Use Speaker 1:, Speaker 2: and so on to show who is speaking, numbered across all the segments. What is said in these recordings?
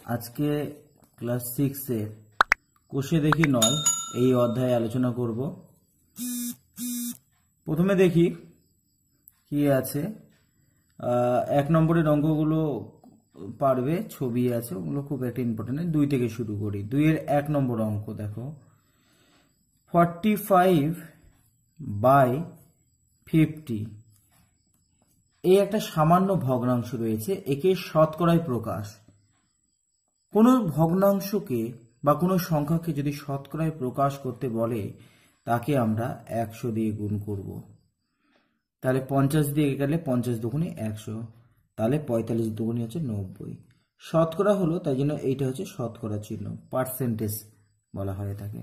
Speaker 1: আজকে ক্লাস 6 এর কোষে দেখি নয় এই অধ্যায়ে আলোচনা করব। প্রথমে দেখি কি আছে। 1 নম্বরের অঙ্কগুলো পারবে, ছবি আছে, ওগুলো খুব একটা ইম্পর্টেন্ট। 2 থেকে শুরু করি। 2 এর 1 নম্বর অঙ্ক দেখো, 45/50 এই একটা সামান্য ভগ্নাংশ রয়েছে, একে শতকরায় প্রকাশ। কোনো ভগ্নাংশকে বা কোনো সংখ্যাকে যদি শতকরায় প্রকাশ করতে বলে তাকে আমরা 100 দিয়ে গুণ করব। তাহলে 50 দিয়ে গেলে 50 দুগুণে 100, তাহলে 45 দুগুণে হচ্ছে 90। শতকরা হলো, তাই জন্য এইটা হচ্ছে শতকরা চিহ্ন, পার্সেন্টেজ বলা হয় তাকে।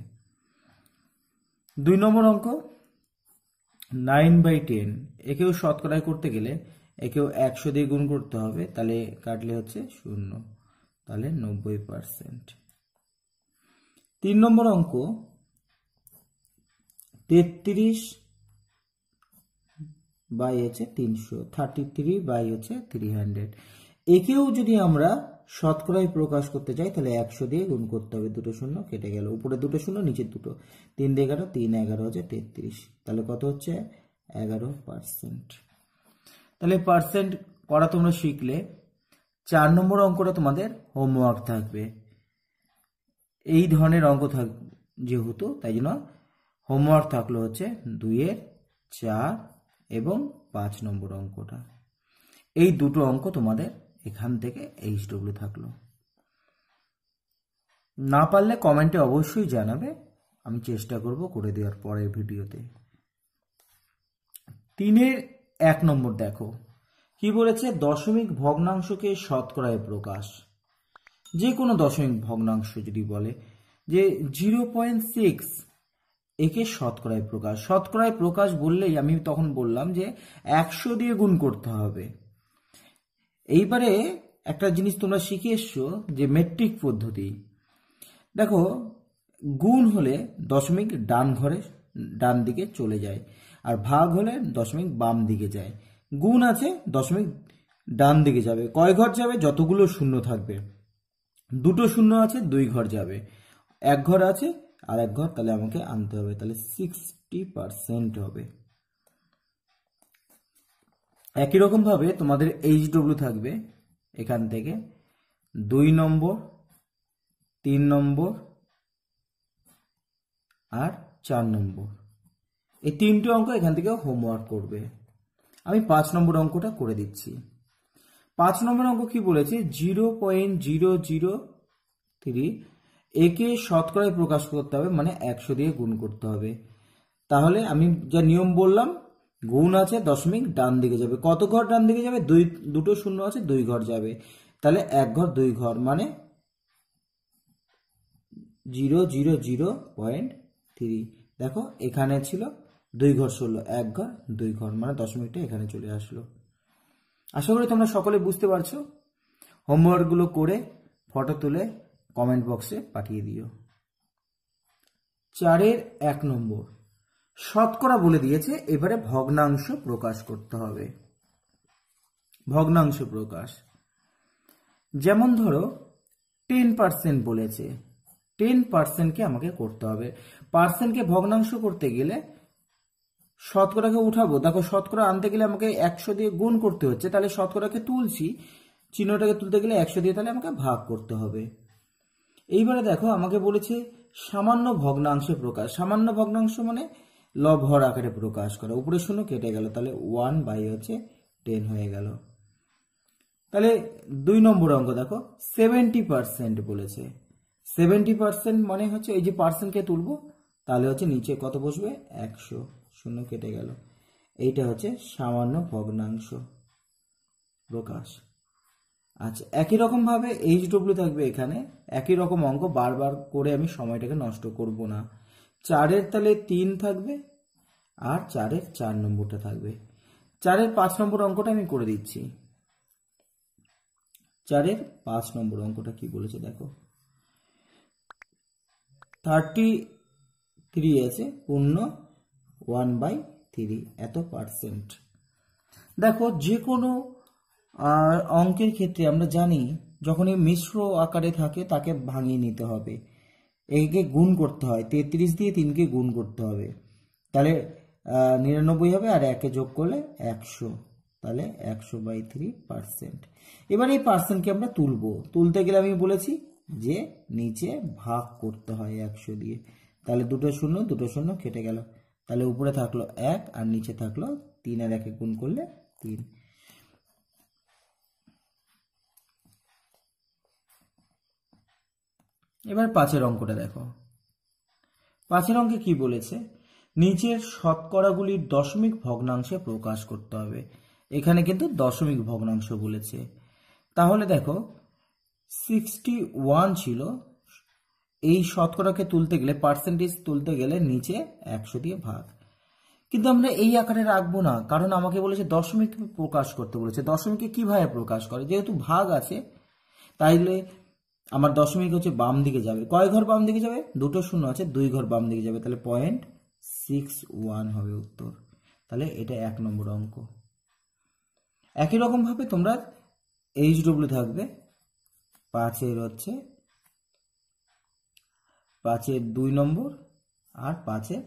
Speaker 1: 2 নম্বর অঙ্ক 9/10 একেও শতকরায় করতে গেলে একেও 100 দিয়ে গুণ করতে হবে, তাহলে কাটলে হচ্ছে 0, তাহলে 90%। 3 নম্বর অঙ্ক 33/300, 33/300 একেও যদি আমরা শতকরায় প্রকাশ করতে চাই তাহলে 100 দিয়ে গুণ করতে হবে। দুটো শূন্য কেটে গেল, উপরে দুটো শূন্য, নিচে দুটো, 3 দিয়ে 11, 3 11 হচ্ছে 33, তাহলে কত হচ্ছে 11%। তাহলে পার্সেন্ট করা তোমরা শিখলে। 4 নম্বর অঙ্কটা তোমাদের হোমওয়ার্ক থাকবে। এই ধরনের অঙ্ক যেহেতু, তাই জন্য হোমওয়ার্ক থাকলো হচ্ছে 2 এর 4 এবং 5 নম্বর অঙ্কটা। এই দুটো অঙ্ক তোমাদের এখান থেকে HW থাকলো। না পারলে কমেন্টে অবশ্যই জানাবে, আমি চেষ্টা করব করে দেওয়ার পরের ভিডিওতে। 3 এর 1 নম্বর দেখো কি বলেছে, দশমিক ভগ্নাংশকে শতকরায় প্রকাশ। যে কোনো দশমিক ভগ্নাংশ যদি বলে যে 0.6 একে শতকরায় প্রকাশ। শতকরায় প্রকাশ বললেই আমি তখন বললাম যে 100 দিয়ে গুণ করতে হবে। এইবারে একটা জিনিস তোমরা শিখে এসছো যে মেট্রিক পদ্ধতি। দেখো, গুণ হলে দশমিক ডান দিকে চলে যায়, আর ভাগ হলে দশমিক বাম দিকে যায়। গুণ আছে, দশমিক ডান দিকে যাবে। কয় ঘর যাবে? যতগুলো শূন্য থাকবে। দুটো শূন্য আছে, 2 ঘর যাবে। 1 ঘর আছে আর 1 ঘর, তাহলে আমাকে আনতে হবে, তাহলে 60% হবে। একই রকম ভাবে তোমাদের HW থাকবে এখান থেকে 2 নম্বর, 3 নম্বর আর 4 নম্বর। এই 3টে অঙ্ক এখান থেকে হোমওয়ার্ক করবে। আমি 5 নম্বর অঙ্কটা করে দিচ্ছি। 5 নম্বর অঙ্ক কি বলেছে, 0.003 একে শতকরায় প্রকাশ করতে হবে, মানে 100 দিয়ে গুণ করতে হবে। তাহলে আমি যা নিয়ম বললাম, গুণ আছে, দশমিক ডান দিকে যাবে। কত ঘর ডান দিকে যাবে? দুটো শূন্য আছে, 2 ঘর যাবে। তাহলে 1 ঘর 2 ঘর, মানে 0.003। দেখো এখানে ছিল 2 ঘর 16, 1 ঘর 2 ঘর, মানে দশমিকটা এখানে চলে আসলো। আশা করি তোমরা সকলে বুঝতে পারছো। হোমওয়ার্কগুলো করে ফটো তুলে কমেন্ট বক্সে পাঠিয়ে দিও। 4 এর 1 নম্বর শতকরা বলে দিয়েছে, এবারে ভগ্নাংশ প্রকাশ করতে হবে। ভগ্নাংশ প্রকাশ, যেমন ধরো 10% বলেছে, 10%কে আমাকে করতে হবে। পার্সেন্টকে ভগ্নাংশ করতে গেলে শতকরাকে উঠাবো। দেখো, শতকরা আনতে গেলে আমাকে 100 দিয়ে গুণ করতে হচ্ছে, তাহলে শতকরাকে তুলছি, চিহ্নটাকে তুলতে গেলে 100 দিয়ে, তাহলে আমাকে ভাগ করতে হবে। এইবারে দেখো আমাকে বলেছে সামান্য ভগ্নাংশে প্রকাশ। সামান্য ভগ্নাংশ মানে লব-হর আকারে প্রকাশ করা। উপরে শূন্য কেটে গেল, তাহলে 1/10 হয়ে গেল। তাহলে 2 নম্বর অঙ্ক দেখো 70% বলেছে। 70% মানে হচ্ছে এই যে পার্সেন্টকে তুলবো, তাহলে হচ্ছে নিচে কত বসবে? 100, শূন্য কেটে গেল। এইটা হচ্ছে সামান্য ভগ্নাংশ প্রকাশ। আচ্ছা, একই রকম ভাবে HW থাকবে এখানে। একই রকম অঙ্ক বারবার করে আমি সময়টাকে নষ্ট করব না। 4 এর তাহলে 3 থাকবে, আর 4 এর 4 নম্বরটা থাকবে। 4 এর 5 নম্বর অঙ্কটা আমি করে দিচ্ছি। 4 এর 5 নম্বর অঙ্কটা কি বলেছে দেখো, 33 আছে পূর্ণ 1/3 এত %। দেখো, যে কোনো অঙ্কের ক্ষেত্রে আমরা জানি যখনই মিশ্র আকারে থাকে তাকে ভাঙিয়ে নিতে হবে, একে গুণ করতে হয়, 33 দিয়ে 3কে গুণ করতে হবে, তাহলে 99 হবে, আর 1 যোগ করলে 100, তাহলে 100/3%। এবার এই পার্সেন্টকে আমরা তুলতে গেলে আমি বলেছি যে নিচে ভাগ করতে হয় 100 দিয়ে, তাহলে দুটো শূন্য কেটে গেল, তাহলে উপরে থাকলো 1 আর নিচে থাকলো 3, আর 1 গুণ করলে 3। এবার 5-এর অঙ্কটা দেখো। 5-এর অঙ্কে কি বলেছে, নিচের শতকরাগুলির দশমিক ভগ্নাংশে প্রকাশ করতে হবে। এখানে কিন্তু দশমিক ভগ্নাংশ বলেছে, তাহলে দেখো 61 ছিল, এই শতকরাকে তুলতে গেলে, পার্সেন্টেজ তুলতে গেলে নিচে 100 দিয়ে ভাগ, কিন্তু আমরা এই আকারে রাখবো না, কারণ আমাকে বলেছে দশমিক প্রকাশ করতে বলেছে। দশমিকে কিভাবে প্রকাশ করে, যেহেতু ভাগ আছে, তাইলে আমার দশমিক হচ্ছে বাম দিকে যাবে। কয় ঘর বাম দিকে যাবে, দুটো শূন্য আছে, 2 ঘর বাম দিকে যাবে, তাহলে 0.61 হবে উত্তর। তাহলে এটা 1 নম্বর অঙ্ক। একই রকম ভাবে তোমরা HW থাকবে, 5-এর হচ্ছে 5-এর 2 নম্বর আর 5-এর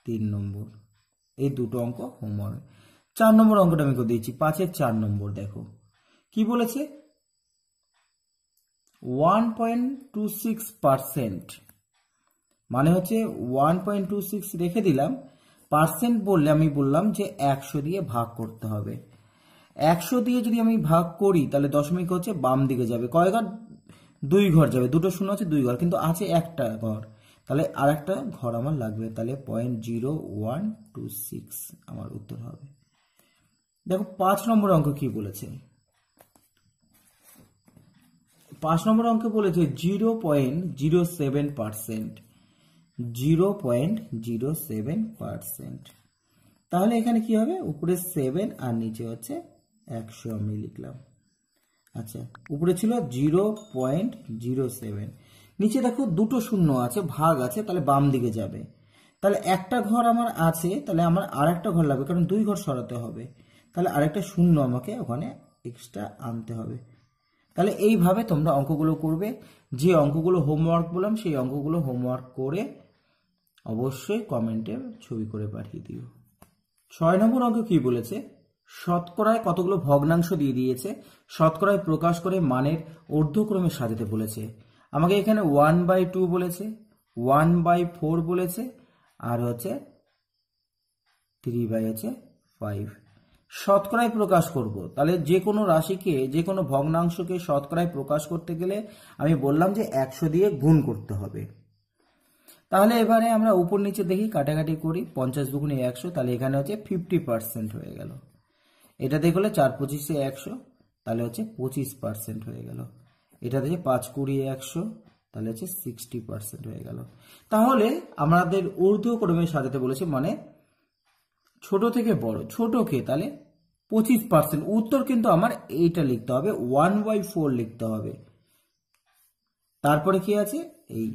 Speaker 1: 3 নম্বর, এই দুটো অঙ্ক হোমওয়ার্ক। 4 নম্বর অঙ্কটা আমি করে দিয়েছি। 5-এর 4 নম্বর দেখো কি বলেছে, 1.26%, মানে হচ্ছে 1.26 রেখে দিলাম, পার্সেন্ট বললে আমি বললাম যে 100 দিয়ে ভাগ করতে হবে। 100 দিয়ে যদি আমি ভাগ করি তাহলে দশমিক হচ্ছে বাম দিকে যাবে, কয় ঘর, 2 ঘর যাবে, দুটো শূন্য আছে 2 ঘর, কিন্তু আছে একটা ঘর, তাহলে আর একটা ঘর আমার লাগবে, তাহলে 0.0126 আমার উত্তর হবে। দেখো 5 নম্বর অঙ্ক কি বলেছে। 5 নম্বর অঙ্কে বলেছে 0.07%, 0.07%, তাহলে এখানে কি হবে, উপরে 7 আর নিচে হচ্ছে 100 আমি লিখলাম। আচ্ছা, উপরে ছিল 0.07, নিচে দেখো দুটো শূন্য আছে, ভাগ আছে, তাহলে বাম দিকে যাবে, তাহলে একটা ঘর আমার আছে, তাহলে আমার আর একটা ঘর লাগবে, কারণ 2 ঘর সরাতে হবে, তাহলে আরেকটা শূন্য আমাকে ওখানে এক্সট্রা আনতে হবে। তাহলে এইভাবে তোমরা অঙ্কগুলো করবে। যে অঙ্কগুলো হোমওয়ার্ক বললাম সেই অঙ্কগুলো হোমওয়ার্ক করে অবশ্যই কমেন্টে ছবি করে পাঠিয়ে দিও। 6 নম্বর অঙ্ক কি বলেছে, শতকরায় কতগুলো ভগ্নাংশ দিয়ে দিয়েছে, শতকরায় প্রকাশ করে মানের ঊর্ধ্বক্রমে সাজাতে বলেছে। আমাকে এখানে 1/2 বলেছে, 1/4 বলেছে, আর হচ্ছে 3/5 শতকরায় প্রকাশ করব। তাহলে যে কোনো রাশিকে, যে কোনো ভগ্নাংশকে শতকরায় প্রকাশ করতে গেলে আমি বললাম যে 100 দিয়ে গুণ করতে হবে। তাহলে এবারে আমরা উপর নিচে দেখি, কাটাকাটি করি, 50 দুগুণে 100, তাহলে এখানে হচ্ছে 50% হয়ে গেল। এটা দেখলে 4×25 100, তাহলে হচ্ছে 25% হয়ে গেল। এটা থেকে 5×20 100, তাহলে হচ্ছে 60% হয়ে গেল। তাহলে আমাদের ঊর্ধ্বক্রমে সাজাতে বলেছে, মানে ছোট থেকে বড়, ছোটকে তাহলে 25%। উত্তর কিন্তু আমার এইটা লিখতে হবে, 1/4 লিখতে হবে। তারপরে কি আছে, এই,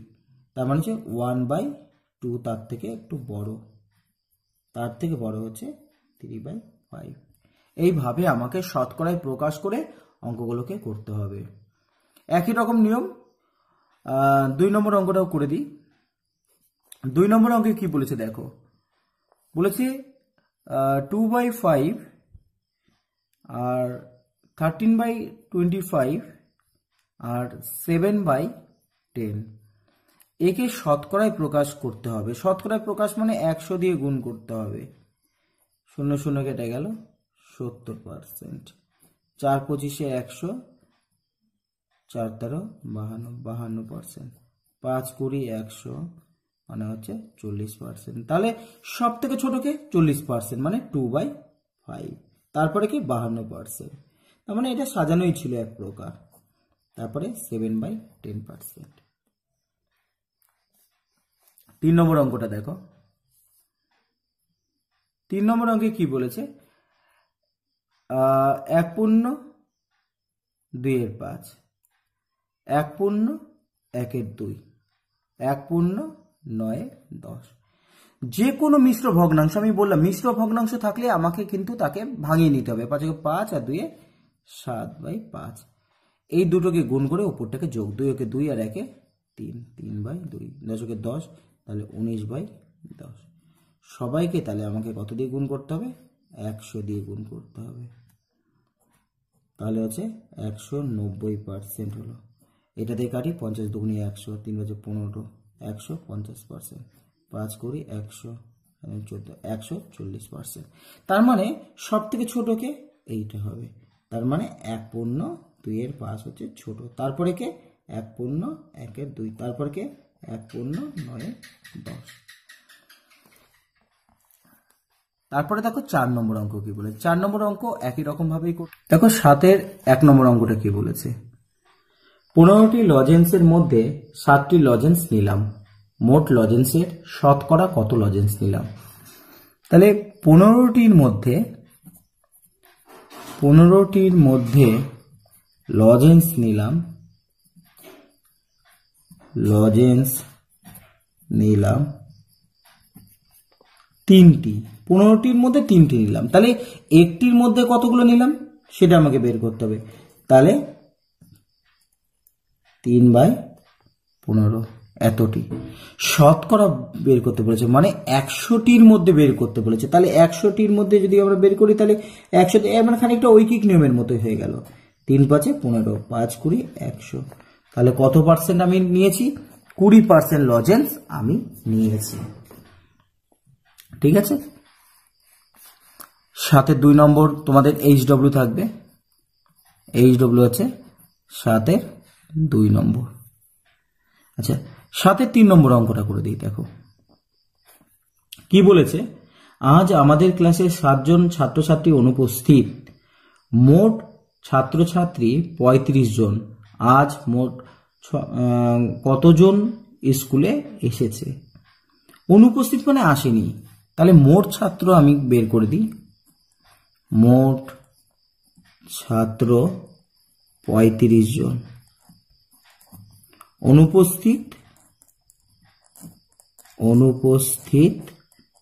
Speaker 1: তার মানে হচ্ছে 1/2, তার থেকে একটু বড়, তার থেকে বড় হচ্ছে 3/5। এইভাবে আমাকে শতকরায় প্রকাশ করে অঙ্কগুলোকে করতে হবে। একই রকম নিয়ম 2 নম্বর অঙ্কটাও করে দিই। 2 নম্বর অঙ্কে কি বলেছে দেখো, বলেছে 2/5 আর 13/25 আর 7/10, একে শতকরায় প্রকাশ করতে হবে। শতকরায় প্রকাশ মানে 100 দিয়ে গুণ করতে হবে, 0 0 কেটে গেল, 70%। 4×25 100, 4×13 52%, 5×20 100, মানে হচ্ছে 40%। তাহলে সব থেকে ছোটকে 40%, মানে 2/5, তারপরে কি 52%, তার মানে এটা সাজানোই ছিল এক প্রকার। তারপরে 7/10%। 3 নম্বর অঙ্কটা দেখো। 3 নম্বর অঙ্কে কি বলেছে, 1/2/5, 1/1/2, 1/9/10। যে কোনো মিশ্র ভগ্নাংশ, আমি বললাম মিশ্র ভগ্নাংশ থাকলে আমাকে কিন্তু তাকে ভাঙিয়ে নিতে হবে, 5 আর 2 7/5। এই দুটোকে গুণ করে উপরটাকে যোগ, 2 ওকে 2 আর 1 3, 3/2, 10 ওকে 10, তাহলে 19/10। সবাইকে তাহলে আমাকে কত দিয়ে গুণ করতে হবে? 100 দিয়ে গুণ করতে হবে। তাহলে হচ্ছে 190% হলো। এটা দিয়ে কাটি, 50 দুগুণে 100, 3 বাজে 15, 150%। 5 করি 100, 14, 140%। তার মানে সব থেকে ছোটকে এইটা হবে। তার মানে 1/2 হচ্ছে ছোট। তারপরে কে? 1/1/2। তারপর কে? 1/9/10। তারপরে দেখো 4 নম্বর অঙ্ক কি বলে। 4 নম্বর অঙ্ক একই রকম ভাবেই দেখো 7-এর 1 নম্বর অঙ্কটা কি বলেছে। 15টি লজেন্সের মধ্যে 7টি লজেন্স নিলাম, মোট লজেন্সের শতকরা কত লজেন্স নিলাম? তাহলে 15টির মধ্যে লজেন্স নিলাম, 3টি। 15টির মধ্যে 3টি নিলাম, তাহলে একটির মধ্যে কতগুলো নিলাম সেটা আমাকে বের করতে হবে। তাহলে 3/15 এতটি। শতকরা বের করতে বলেছে, মানে 100টির মধ্যে বের করতে বলেছে। তাহলে 100টির মধ্যে যদি আমরা বের করি তাহলে 100, মানে খানিকটা ঐকিক নিয়মের মতোই হয়ে গেল। 3×5 = 15, 5 × 100। তাহলে কত পার্সেন্ট আমি নিয়েছি? 20% লজেন্স আমি নিয়েছি। ঠিক আছে। 7-এর 2 নম্বর তোমাদের HW থাকবে। HW হচ্ছে 7-এর 2 নম্বর। আচ্ছা, 7-এর 3 নম্বর অঙ্কটা করে দিই। দেখো কি বলেছে। আজ আমাদের ক্লাসে 7 জন ছাত্রছাত্রী অনুপস্থিত, মোট ছাত্রছাত্রী 35 জন। আজ মোট কতজন স্কুলে এসেছে? অনুপস্থিত মানে আসেনি। তাহলে মোট ছাত্র আমি বের করে দিই। মোট ছাত্র 35 জন, অনুপস্থিত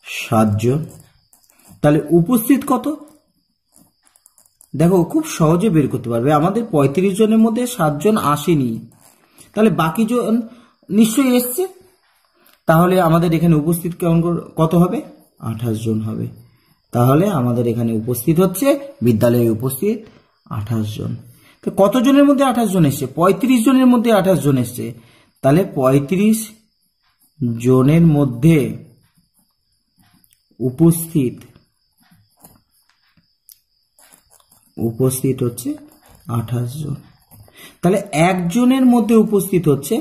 Speaker 1: 7 জন। তাহলে উপস্থিত কত? দেখো খুব সহজে বের করতে পারবে। আমাদের 35 জনের মধ্যে 7 জন আসেনি, তাহলে বাকি জন নিশ্চয়ই এসছে। তাহলে আমাদের এখানে উপস্থিত কত হবে? 28 জন হবে। তাহলে আমাদের এখানে উপস্থিত হচ্ছে, বিদ্যালয়ে উপস্থিত 28 জন। তো কত জনের মধ্যে 28 জন এসছে? 35 জনের মধ্যে 28 জন এসছে। তাহলে 35 জনের মধ্যে উপস্থিত হচ্ছে 28 জন। তাহলে একজনের মধ্যে উপস্থিত হচ্ছে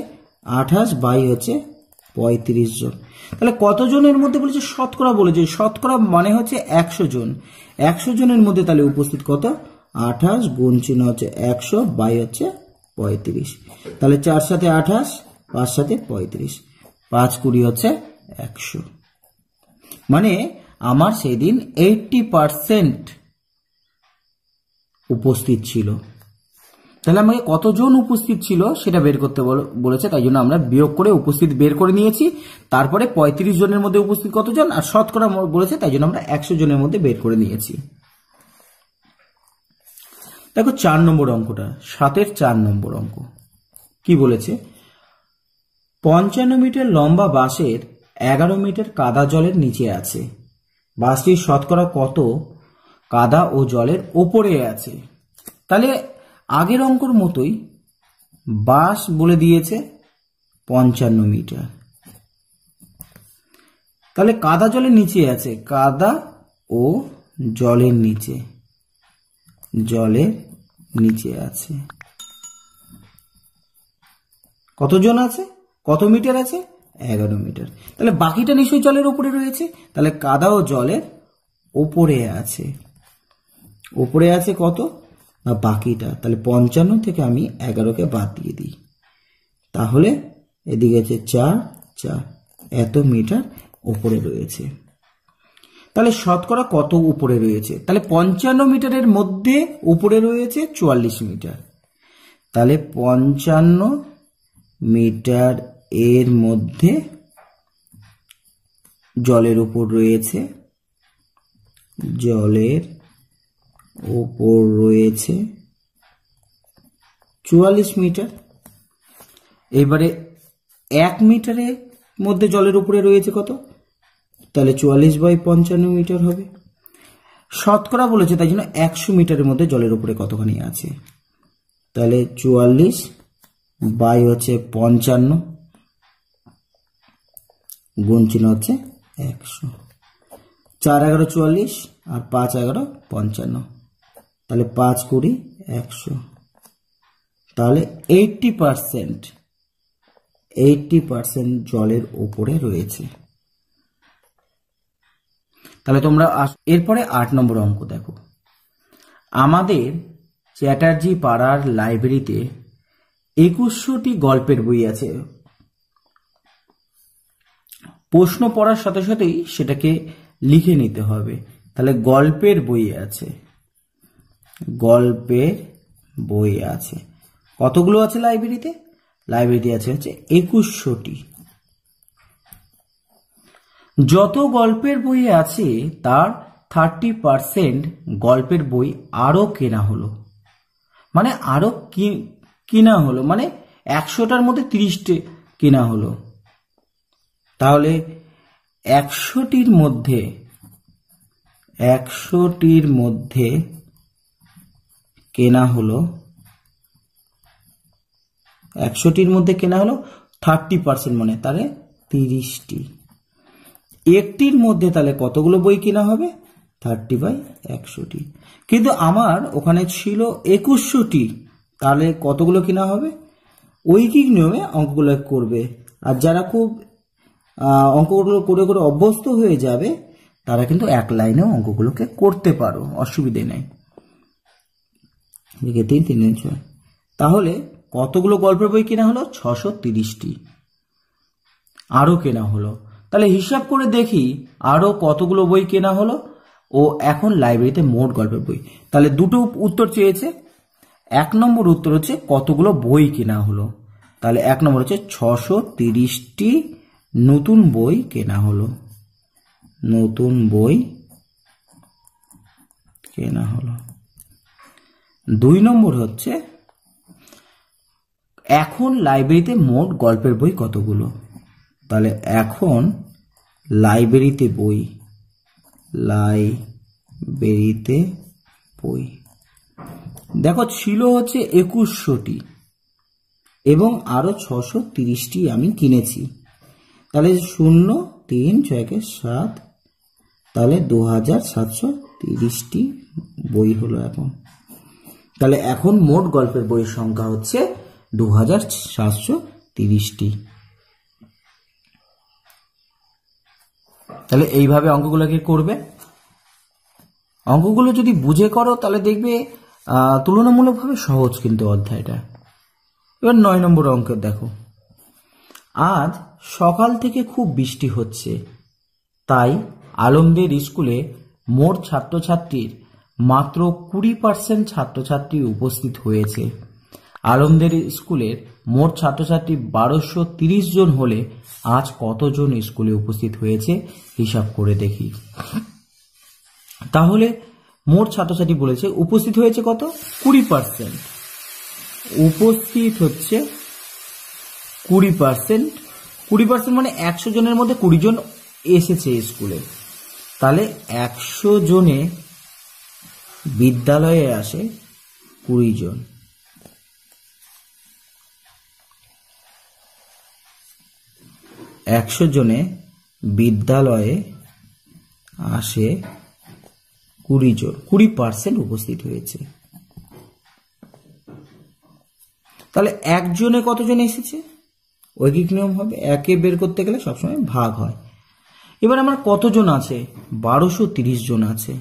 Speaker 1: 28/35 জন। তাহলে কতজনের মধ্যে বলেছে? শতকরা বলেছে। শতকরা মানে হচ্ছে 100 জন। 100 জনের মধ্যে তাহলে উপস্থিত কত? 28 গুণ চিহ্ন হচ্ছে 100/35। তাহলে 4 × 7 = 28, 5 × 7 = 35, 5 × 20 হচ্ছে 100। মানে আমার সেদিন 80% উপস্থিত ছিল। তাহলে আমাকে কতজন উপস্থিত ছিল সেটা বের করতে বলেছে, তাই জন্য আমরা বিয়োগ করে উপস্থিত বের করে নিয়েছি। তারপরে 35 জনের মধ্যে উপস্থিত কতজন আর শতকরা বলেছে, তাই জন্য আমরা 100 জনের মধ্যে বের করে নিয়েছি। দেখো 4 নম্বর অঙ্কটা, 7-এর 4 নম্বর অঙ্ক কি বলেছে। 55 মিটার লম্বা বাঁশের 11 মিটার কাদা জলের নিচে আছে। বাঁশটির শতকরা কত কাদা ও জলের ওপরে আছে? তাহলে আগের অঙ্কর মতোই বাঁশ বলে দিয়েছে 55 মিটার। তাহলে কাদা জলের নিচে আছে, কাদা ও জলের নিচে আছে। কতজন আছে? কত মিটার আছে? 11 মিটার। তাহলে বাকিটা নিশ্চয়ই জলের উপরে রয়েছে। তাহলে কাদা ও জলের উপরে আছে। উপরে আছে কত না বাকিটা। তাহলে 55 থেকে আমি 11কে বাদ দিয়ে দিই। তাহলে এদিকে আছে 4 এত মিটার উপরে রয়েছে। তাহলে শতকরা কত উপরে রয়েছে? তাহলে 55 মিটারের মধ্যে উপরে রয়েছে 44 মিটার। তাহলে 55 মিটার এর মধ্যে জলের উপর রয়েছে 44 44 মিটার। এবারে 1 মিটারের মধ্যে জলের উপরে রয়েছে কত, তাহলে 44/55 মিটার হবে। শতকরা বলেছে, তাই জন্য 100 মিটারের মধ্যে জলের উপরে কতখানি আছে, তাহলে 44/55 গুণ চিহ্ন হচ্ছে 100। 4 11 44 আর 5 11 55, তাহলে 5 20 100, তাহলে 80% জলের উপরে রয়েছে। তাহলে তোমরা এরপরে 8 নম্বর অঙ্ক দেখো। আমাদের চ্যাটার্জি পাড়ার লাইব্রেরিতে 2100টি গল্পের বই আছে। প্রশ্ন পড়ার সাথে সাথেই সেটাকে লিখে নিতে হবে। তাহলে গল্পের বই আছে, গল্পের বই আছে কতগুলো আছে লাইব্রেরিতে? লাইব্রেরিতে আছে হচ্ছে 2100টি। যত গল্পের বই আছে তার 30% গল্পের বই আরো কেনা হলো, মানে আরো কিনা হলো, মানে 100টার মধ্যে 30টি কেনা হলো। তাহলে 100টির মধ্যে কেনা হলো 30%, মানে তাহলে 30টি। একটির মধ্যে তাহলে কতগুলো বই কেনা হবে? 30/100টি। কিন্তু আমার ওখানে ছিল 2100টি, তাহলে কতগুলো কেনা হবে? ঐকিক নিয়মে অঙ্কগুলো করবে। আর যারা খুব অঙ্কগুলো করে করে অভ্যস্ত হয়ে যাবে তারা কিন্তু এক লাইনেও অঙ্কগুলোকে করতে পারো, অসুবিধে নেই। 3 3 6, তাহলে কতগুলো গল্পের বই কেনা হলো? 630টি। আরো কেনা হলো, তাহলে হিসাব করে দেখি আরো কতগুলো বই কেনা হলো। ও এখন লাইব্রেরিতে মোট গল্পের বই, তাহলে দুটো উত্তর চেয়েছে। 1 নম্বর উত্তর হচ্ছে কতগুলো বই কেনা হলো, তাহলে 1 নম্বর হচ্ছে 630টি নতুন বই কেনা হলো, নতুন বই কেনা হলো। 2 নম্বর হচ্ছে এখন লাইব্রেরিতে মোট গল্পের বই কতগুলো, তাহলে এখন লাইব্রেরিতে বই দেখো ছিল হচ্ছে 2100টি এবং আরো 630টি আমি কিনেছি। তাহলে 0 3 6 7, তাহলে 2730টি বই হলো এখন। তাহলে এখন মোট গল্পের বইয়ের সংখ্যা হচ্ছে 2730টি। তাহলে এইভাবে অঙ্কগুলোকে করবে। অঙ্কগুলো যদি বুঝে করো তাহলে দেখবে তুলনামূলকভাবে সহজ কিন্তু অধ্যায়টা। এবার 9 নম্বর অঙ্ক দেখো। আজ সকাল থেকে খুব বৃষ্টি হচ্ছে, তাই আলমদের স্কুলে মোট ছাত্রছাত্রীর মাত্র 20% ছাত্রছাত্রী উপস্থিত হয়েছে। আলমদের স্কুলের মোট ছাত্রছাত্রী 1230 জন হলে আজ কতজন স্কুলে উপস্থিত হয়েছে হিসাব করে দেখি। তাহলে মোট ছাত্রছাত্রী বলেছে উপস্থিত হয়েছে কত? 20%। উপস্থিত হচ্ছে 20%। 20% মানে 100 জনের মধ্যে 20 জন এসেছে স্কুলে। তাহলে 100 জনে বিদ্যালয়ে আসে 20 জন। 100 জনে বিদ্যালয়ে আসে 20 জন, 20% উপস্থিত হয়েছে। তাহলে একজনে কতজন এসেছে? ঐকিক নিয়ম হবে, একে বের করতে গেলে সবসময় ভাগ হয়। এবার আমার কতজন আছে? 1230 জন আছে।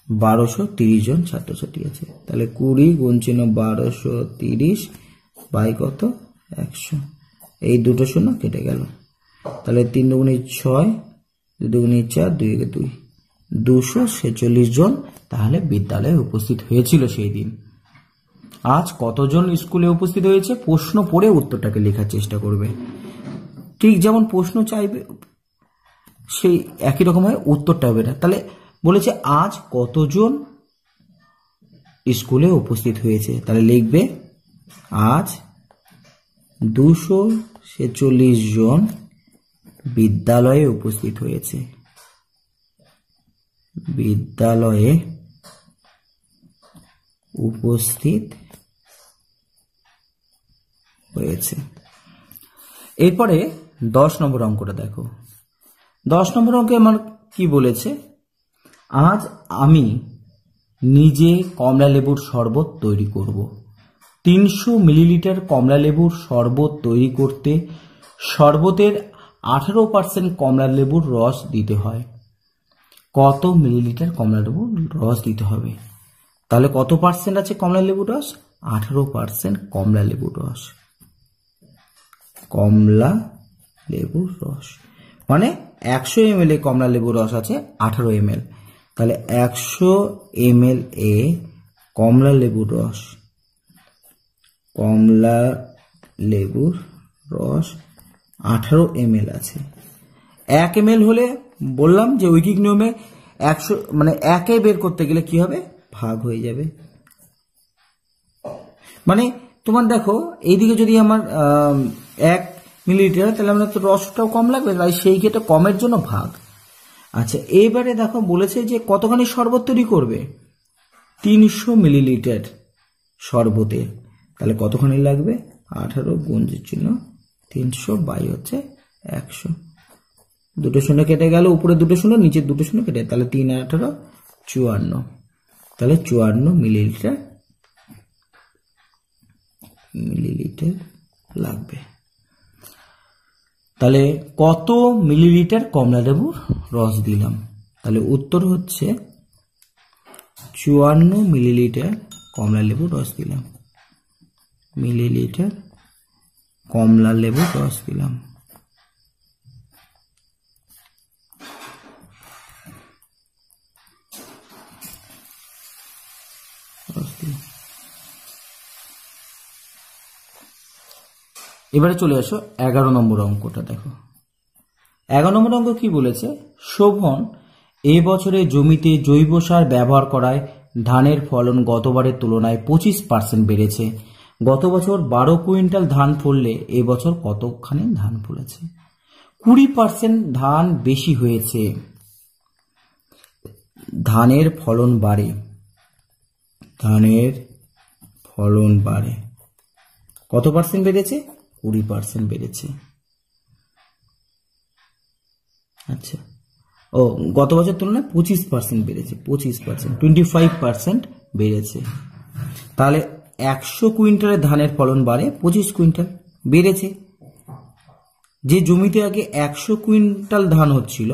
Speaker 1: 1230 জন ছাত্রছাত্রী আছে। তাহলে 20 গুণ চিহ্ন 1230 বাই কত? 100। এই দুটো শূন্য কেটে গেল। তাহলে 3 দুগুণে 6, 2 দুগুণে 4, 2 একে 2, 246 জন তাহলে বিদ্যালয়ে উপস্থিত হয়েছিল সেই দিন। আজ কতজন স্কুলে উপস্থিত হয়েছে প্রশ্ন পড়ে উত্তরটাকে লেখার চেষ্টা করবে। ঠিক যেমন প্রশ্ন চাইবে সেই একই রকম হয় উত্তরটা হবে না। তাহলে বলেছে আজ কতজন স্কুলে উপস্থিত হয়েছে, তাহলে লিখবে আজ 246 জন বিদ্যালয়ে উপস্থিত হয়েছে। বিদ্যালয়ে উপস্থিত হয়েছে। এরপরে 10 নম্বর অঙ্কটা দেখো। 10 নম্বর অঙ্কে আমার কি বলেছে, আজ আমি নিজে কমলা লেবুর শরবত তৈরি করব। 300 মিলিলিটার কমলা লেবুর শরবত তৈরি করতে শরবতের 18% কমলা লেবুর রস দিতে হয়। কত মিলিলিটার কমলা লেবুর রস দিতে হবে? তাহলে কত পার্সেন্ট আছে কমলা লেবুর রস? 18% কমলা লেবুর রস। কমলা লেবুর রস মানে 100 ml কমলা লেবুর রস আছে 18 ml। তাহলে 100 ml এ কমলা লেবুর রস, কমলা লেবুর রস 18 ml আছে। 1 ml হলে বললাম যে ঐকিক নিয়মে 100 মানে 1 বের করতে গেলে কি হবে? ভাগ হয়ে যাবে। মানে তোমার দেখো এইদিকে যদি আমার 1 মিলিলিটার, তাহলে আমরা তো রসটাও কম লাগবে, তাই সেই ক্ষেত্রে কমের জন্য ভাগ। আচ্ছা, এবারে দেখো বলেছে যে কতখানি শরবত তৈরি করবে? 300 মিলিলিটার শরবতে, তাহলে কতখানি লাগবে? 18 গুণের চিহ্ন 300 বাই হচ্ছে 100। দুটো শূন্য কেটে গেল, উপরে দুটো শূন্য, নিচে দুটো শূন্য কেটে, তাহলে 3 আর 18 54। তাহলে 54 মিলিলিটার লাগবে। তাহলে কত মিলিলিটার কমলা লেবুর রস দিলাম? তাহলে উত্তর হচ্ছে 54 মিলিলিটার কমলা লেবুর রস দিলাম। মিলিলিটার কমলা লেবুর রস দিলাম। এবারে চলে আসো 11 নম্বর অঙ্কটা দেখো। 11 নম্বর অঙ্ক কি বলেছে, শোভন এ বছরে জমিতে জৈব সার ব্যবহার করায় ধানের ফলন গতবারের তুলনায় 25% বেড়েছে। গত বছর 12 কুইন্টাল ধান ফললে এবছর কতখানি ধান ফলেছে? 20% ধান বেশি হয়েছে, ধানের ফলন বাড়ে। ধানের ফলন বাড়ে, কত পার্সেন্ট বেড়েছে? 20% বেড়েছে। আচ্ছা, ও গত বছর তুলনায় 25% বেড়েছে, 25% বেড়েছে। তাহলে 100 কুইন্টালের ধানের ফলন বাড়ে 25 কুইন্টাল বেড়েছে। যে জমিতে আগে 100 কুইন্টাল ধান হচ্ছিল,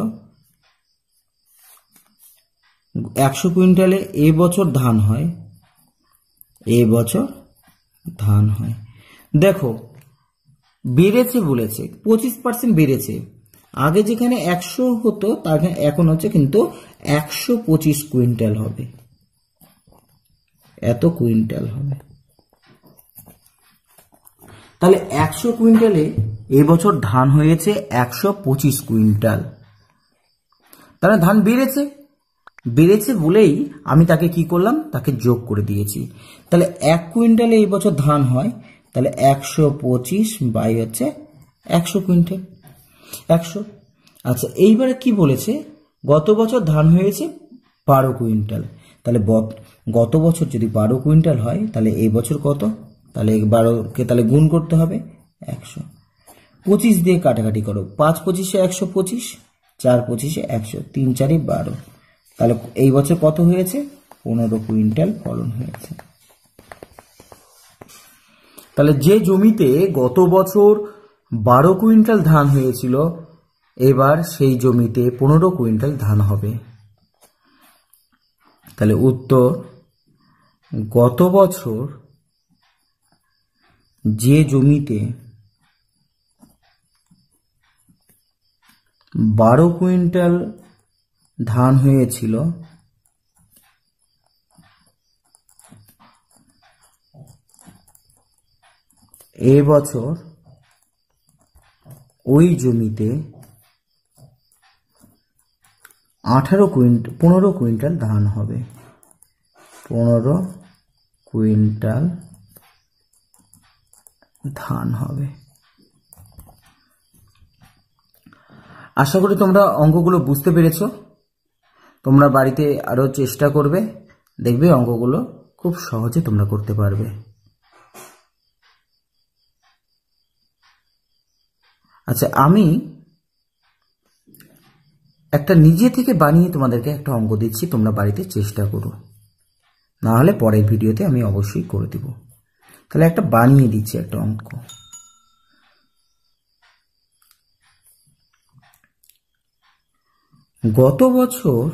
Speaker 1: 100 কুইন্টালে এবছর ধান হয়, এবছর ধান হয়। দেখো বেড়েছে বলেছে, 25% বেড়েছে। আগে যেখানে 100 হতো তার এখন হচ্ছে কিন্তু 125 কুইন্টাল হবে, এত কুইন্টাল হবে। তাহলে 100 কুইন্টালে এবছর ধান হয়েছে 125 কুইন্টাল। তাহলে ধান বেড়েছে, বেড়েছে বলেই আমি তাকে কি করলাম? তাকে যোগ করে দিয়েছি। তাহলে 1 কুইন্টালে এই বছর ধান হয়, তাহলে 125 বাই হচ্ছে 100 কুইন্টাল, 100। আচ্ছা, এইবারে কি বলেছে, গত বছর ধান হয়েছে 12 কুইন্টাল। তাহলে গত বছর যদি 12 কুইন্টাল হয়, তাহলে এই বছর কত? তাহলে 12কে তাহলে গুণ করতে হবে 100। 25 দিয়ে কাটাকাটি করো, 5 25 125, 4 25 100, 3 4 12। তাহলে এই বছর কত হয়েছে? 15 কুইন্টাল ফলন হয়েছে। তাহলে যে জমিতে গত বছর 12 কুইন্টাল ধান হয়েছিল, এবার সেই জমিতে 15 কুইন্টাল ধান হবে। তাহলে উত্তর, গত বছর যে জমিতে 12 কুইন্টাল ধান হয়েছিল, এবছর ওই জমিতে 15 কুইন্টাল ধান হবে। 15 কুইন্টাল ধান হবে। আশা করি তোমরা অঙ্কগুলো বুঝতে পেরেছো। তোমরা বাড়িতে আরো চেষ্টা করবে, দেখবে অঙ্কগুলো খুব সহজে তোমরা করতে পারবে। আচ্ছা, আমি একটা নিজে থেকে বানিয়ে তোমাদেরকে একটা অঙ্ক দিচ্ছি, তোমরা বাড়িতে চেষ্টা করো, না হলে পরের ভিডিওতে আমি অবশ্যই করে দেব। তাহলে একটা বানিয়ে দিচ্ছি একটা অঙ্ক। গত বছর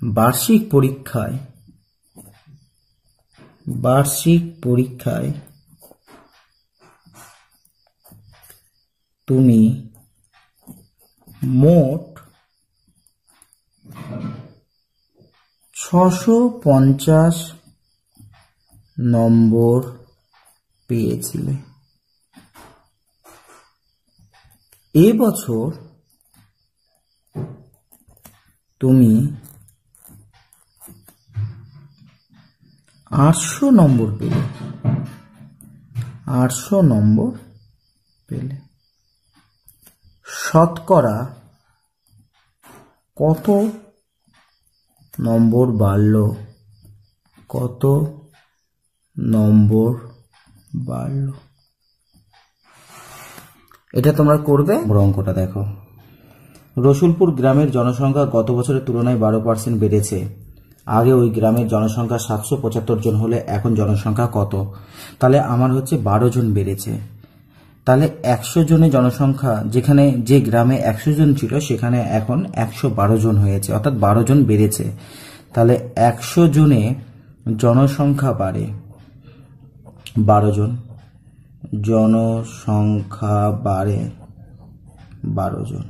Speaker 1: বার্ষিক পরীক্ষায় তুমি মোট 650 নম্বর পেয়েছিলে। এবছর তুমি 800 নম্বর পেলে। 800 নম্বর পেলে। শতকরা কত নম্বর বাড়লো? কত নম্বর বাড়লো? এটা তোমরা করবে। অঙ্কটা দেখো। রসুলপুর গ্রামের জনসংখ্যা গত বছরের তুলনায় 12% বেড়েছে। আগে ওই গ্রামের জনসংখ্যা 775 জন হলে এখন জনসংখ্যা কত? তাহলে আমার হচ্ছে 12 জন বেড়েছে। তাহলে 100 জনের জনসংখ্যা, যেখানে যে গ্রামে 100 জন ছিল সেখানে এখন 112 জন হয়েছে, অর্থাৎ 12 জন বেড়েছে। তাহলে 100 জনে জনসংখ্যা বাড়ে 12 জন, জনসংখ্যা বাড়ে 12 জন,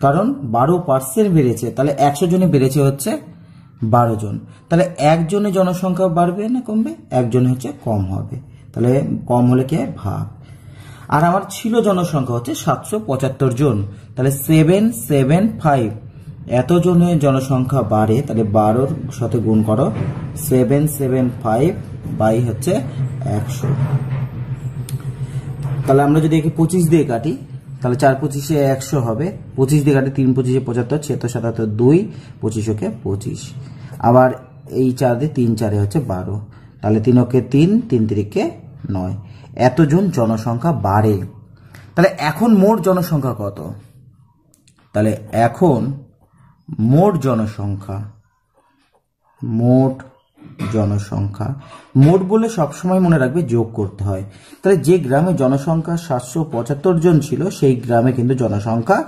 Speaker 1: কারণ 12% বেড়েছে। তাহলে 100 জনে বেড়েছে হচ্ছে 12 জন। তাহলে একজনের জনসংখ্যা বাড়বে না কমবে? একজনে হচ্ছে কম হবে। তাহলে কম হলে কি হয়? ভাগ। আর আমার ছিল জনসংখ্যা হচ্ছে 775 জন। তাহলে 775 এত জনের জনসংখ্যা বাড়ে, তাহলে 12 সাথে গুণ করো। 775 বাই হচ্ছে 100। তাহলে আমরা যদি একে 25 দিয়ে কাটি, তাহলে 4 25 100 হবে। 25 দিয়ে কাটি 3 25 75, 76 77 2, 25 কে 25। আবার এই 4 দিয়ে 3 4 হচ্ছে 12। তাহলে 3 ওকে 3, 3 3 9। এতজন জনসংখ্যা বাড়ে। তাহলে এখন মোট জনসংখ্যা কত? তাহলে এখন মোট জনসংখ্যা, মোট বলে সবসময় মনে রাখবে যোগ করতে হয়। তাহলে যে গ্রামে জনসংখ্যা 775 জন ছিল সেই গ্রামে কিন্তু জনসংখ্যা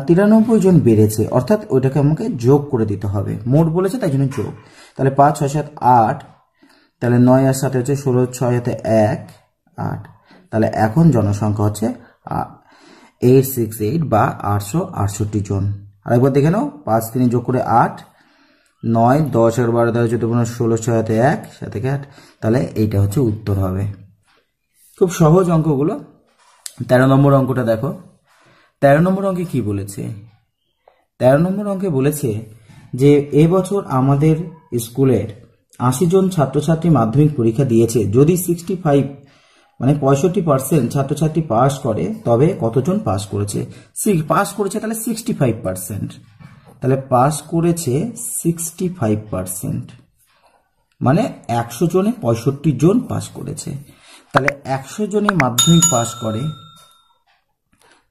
Speaker 1: 93 জন বেড়েছে, অর্থাৎ ওইটাকে আমাকে যোগ করে দিতে হবে। মোট বলেছে তাই জন্য যোগ। তাহলে 5 6 7 8, তাহলে 9 আর 7 হচ্ছে 16, 6 হাতে 1 8। তাহলে এখন জনসংখ্যা হচ্ছে 868 বা 868 জন। আরেকবার দেখে নাও, 5 3 যোগ করে 8, 9 10 আর 12 13 14 15 16, 6 হাতে 1 7 8। তাহলে এইটা হচ্ছে উত্তর হবে। খুব সহজ অঙ্কগুলো। 13 নম্বর অঙ্কটা দেখো। 13 নম্বর অঙ্কে কি বলেছে? 13 নম্বর অঙ্কে বলেছে যে এবছর আমাদের স্কুলের 80 জন ছাত্রছাত্রী মাধ্যমিক পরীক্ষা দিয়েছে। যদি 65 মানে 65% ছাত্রছাত্রী পাস করে তবে কতজন পাস করেছে? পাস করেছে তাহলে 65%। তাহলে পাস করেছে 65%, মানে 100 জনে 65 জন পাস করেছে। তাহলে 100 জনে মাধ্যমিক পাস করে,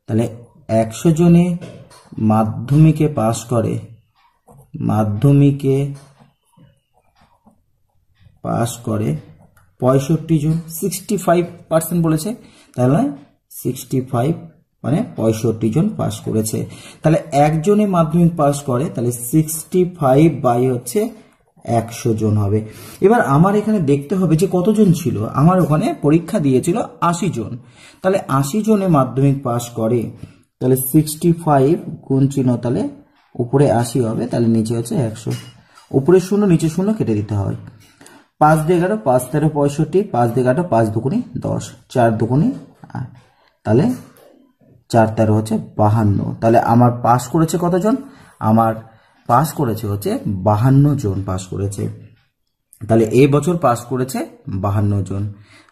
Speaker 1: তাহলে 100 জনে মাধ্যমিকে পাস করে, মাধ্যমিকে পাস করে 65 জন, 65% বলেছে। তাহলে 65 মানে 65 জন পাস করেছে। তাহলে একজনে মাধ্যমিক পাস করে, তাহলে 65 বাই হচ্ছে 100 জন হবে। এবার আমার এখানে দেখতে হবে যে কতজন ছিল। আমার ওখানে পরীক্ষা দিয়েছিল 80 জন। তাহলে 80 জনে মাধ্যমিক পাস করে, তাহলে 65 গুণ চিহ্ন, তাহলে উপরে 80 হবে, তাহলে নিচে হচ্ছে 100। উপরে 0 নিচে 0 কেটে দিতে হয়। 5 দিয়ে 11, 5 13 65, 5 দিয়ে 8, 5 দুগুণে 10, 4 দুগুণে 8, তাহলে 4 13 হচ্ছে 52। তাহলে আমার পাস করেছে কতজন? আমার পাস করেছে হচ্ছে 52 জন পাস করেছে। তাহলে এই বছর পাস করেছে 52 জন।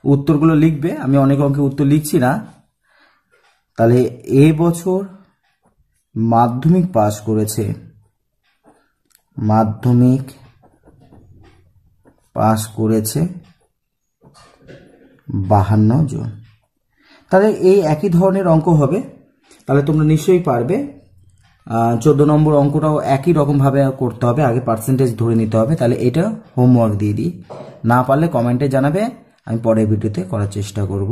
Speaker 1: উত্তরগুলো লিখবে, আমি অনেক অঙ্কে উত্তর লিখছি না। তাহলে এই বছর মাধ্যমিক পাস করেছে, মাধ্যমিক পাস করেছে 52 জন। তাহলে এই একই ধরনের অঙ্ক হবে, তাহলে তোমরা নিশ্চয়ই পারবে। 14 নম্বর অঙ্কটাও একই রকমভাবে করতে হবে, আগে পার্সেন্টেজ ধরে নিতে হবে। তাহলে এটা হোমওয়ার্ক দিয়ে দিই, না পারলে কমেন্টে জানাবে, আমি পরের ভিডিওতে করার চেষ্টা করব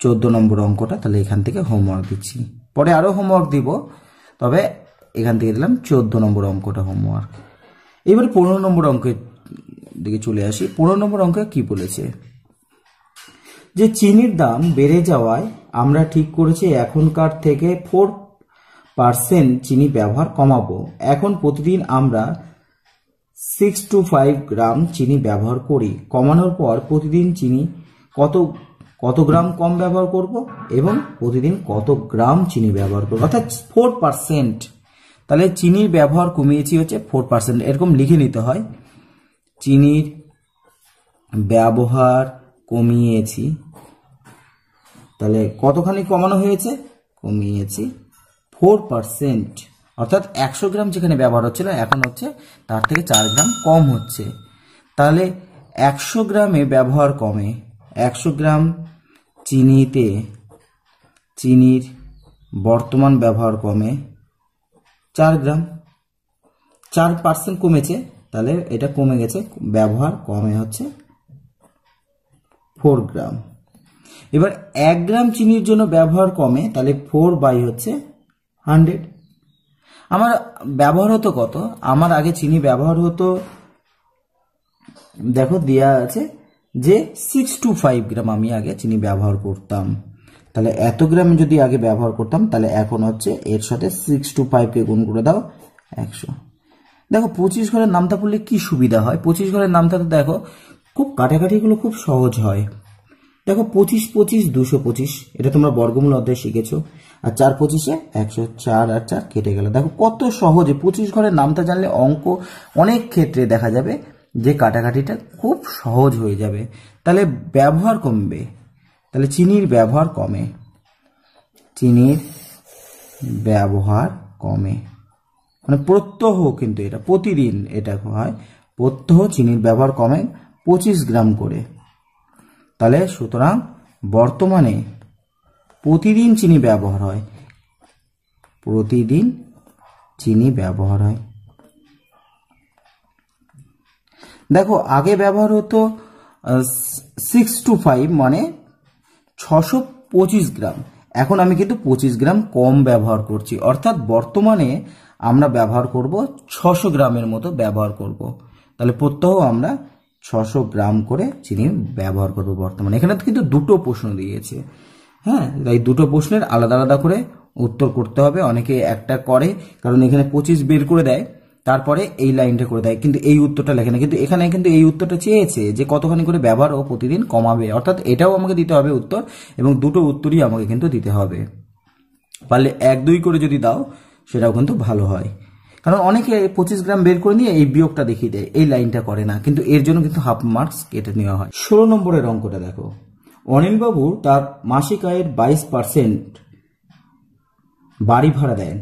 Speaker 1: 14 নম্বর অঙ্কটা। তাহলে এখান থেকে হোমওয়ার্ক দিচ্ছি, পরে আরও হোমওয়ার্ক দিব, তবে এখান থেকে দিলাম 14 নম্বর অঙ্কটা হোমওয়ার্ক। এবারে 15 নম্বর অঙ্কের দিকে চলে আসি। 15 নম্বর অঙ্কে কি বলেছে, যে চিনির দাম বেড়ে যাওয়ায় আমরা ঠিক করেছি এখনকার থেকে 4% চিনি ব্যবহার কমাবো। এখন প্রতিদিন আমরা 6 to 5 গ্রাম চিনি ব্যবহার করি। কমানোর পর প্রতিদিন চিনি কত গ্রাম কম ব্যবহার করব এবং প্রতিদিন কত গ্রাম চিনি ব্যবহার করব, অর্থাৎ 4%। তাহলে চিনির ব্যবহার কমিয়েছি হচ্ছে 4%, এরকম লিখে নিতে হয়। চিনির ব্যবহার কমিয়েছি, তাহলে কতখানি কমানো হয়েছে, কমিয়েছি 4%, অর্থাৎ 100 গ্রাম যেখানে ব্যবহার হচ্ছিল এখন হচ্ছে তার থেকে 4 গ্রাম কম হচ্ছে। তাহলে 100 গ্রামে ব্যবহার কমে, 100 গ্রাম চিনিতে চিনির বর্তমান ব্যবহার কমে 4 গ্রাম, 4% কমেছে, তাহলে এটা কমে গেছে, ব্যবহার কমে হচ্ছে 4 গ্রাম। এবার 1 গ্রাম চিনির জন্য ব্যবহার কমে, তাহলে 4 হচ্ছে 100। আমার ব্যবহার হতো কত, আমার আগে চিনি ব্যবহার হতো, দেখো দেয়া আছে যে 6 to 5 গ্রাম আমি আগে চিনি ব্যবহার করতাম। তাহলে এত গ্রাম যদি আগে ব্যবহার করতাম, তাহলে এখন হচ্ছে এর সাথে 6 to 5 কে গুণ করে দাও 100। দেখো 25 ঘরের নামতা পড়লে কি সুবিধা হয়, 25 ঘরের নামতাতে দেখো খুব কাটাকাটিগুলো খুব সহজ হয়। দেখো 25 25 225, এটা তোমরা বর্গমূল অধ্যায় শিখেছো। আর 4 25 100, 4 আর 4 কেটে গেল। দেখো কত সহজে 25 ঘরের নামতা জানলে অঙ্ক অনেক ক্ষেত্রে দেখা যাবে যে কাটাকাটিটা খুব সহজ হয়ে যাবে। তাহলে ব্যবহার কমবে, তাহলে চিনির ব্যবহার কমে, চিনির ব্যবহার কমে, মানে প্রত্যহ, কিন্তু এটা প্রতিদিন এটা হয়, প্রত্যহ চিনির ব্যবহার কমে 25 গ্রাম করে। তাহলে সুতরাং বর্তমানে প্রতিদিন চিনি ব্যবহার হয়, প্রতিদিন চিনি ব্যবহার হয়। দেখো আগে ব্যবহার হতো 6 to 5 মানে 625 গ্রাম, এখন আমি কিন্তু 25 গ্রাম কম ব্যবহার করছি, অর্থাৎ বর্তমানে আমরা ব্যবহার করব 600 গ্রামের মতো ব্যবহার করব। তাহলে প্রত্যহ আমরা 600 গ্রাম করে চিনি ব্যবহার করব বর্তমানে। এখানে কিন্তু দুটো প্রশ্ন দিয়েছে, হ্যাঁ, তাই দুটো প্রশ্নের আলাদা আলাদা করে উত্তর করতে হবে। অনেকে একটা করে, কারণ এখানে 25 বের করে দেয়, তারপরে এই লাইনটা করে দেয়, কিন্তু এই উত্তরটা লেখে না। কিন্তু এখানে কিন্তু এই উত্তরটা চেয়েছে যে কতখানি করে ব্যবহার ও প্রতিদিন কমাবে, অর্থাৎ এটাও আমাকে দিতে হবে উত্তর, এবং দুটো উত্তরই আমাকে কিন্তু দিতে হবে। পারলে 1 2 করে যদি দাও সেটাও কিন্তু ভালো হয়, কারণ অনেকে 25 গ্রাম বের করে নিয়ে এই বিয়োগটা দেখিয়ে দেয়, এই লাইনটা করে না, কিন্তু এর জন্য কিন্তু হাফ মার্কস কেটে নেওয়া হয়। 16 নম্বরের অঙ্কটা দেখো, অনিলবাবু তার মাসিক আয়ের 22% বাড়ি ভাড়া দেন।